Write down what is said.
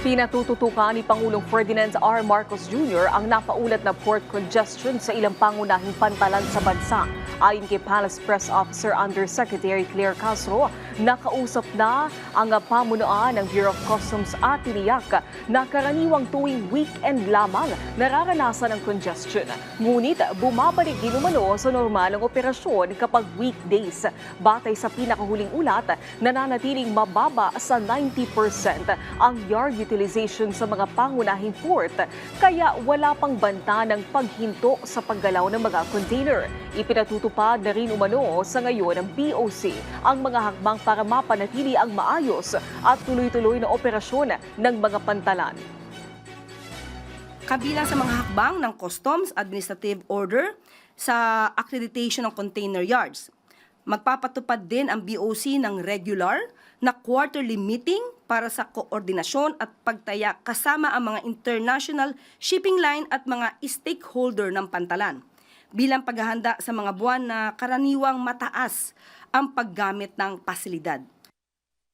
Pinatututukan ni Pangulong Ferdinand R. Marcos Jr. ang napaulat na port congestion sa ilang pangunahing pantalan sa bansa. Ayon kay Palace Press Officer Undersecretary Claire Castro, nakausap na ang pamunuan ng Bureau of Customs at tiniyak na karaniwang tuwing weekend lamang nararanasan ang congestion. Ngunit bumabalik din umano sa normal ang operasyon kapag weekdays. Batay sa pinakahuling ulat, nananatiling mababa sa 90% ang yard utilization sa mga pangunahing port, kaya wala pang banta ng paghinto sa paggalaw ng mga container. Ipinatutupad na rin umano sa ngayon ng BOC ang mga hakbang para mapanatili ang maayos at tuloy-tuloy na operasyon ng mga pantalan. Kabilang sa mga hakbang ng Customs Administrative Order sa accreditation ng container yards, magpapatupad din ang BOC ng regular na quarterly meeting para sa koordinasyon at pagtaya kasama ang mga international shipping line at mga stakeholder ng pantalan bilang paghahanda sa mga buwan na karaniwang mataas ang paggamit ng pasilidad.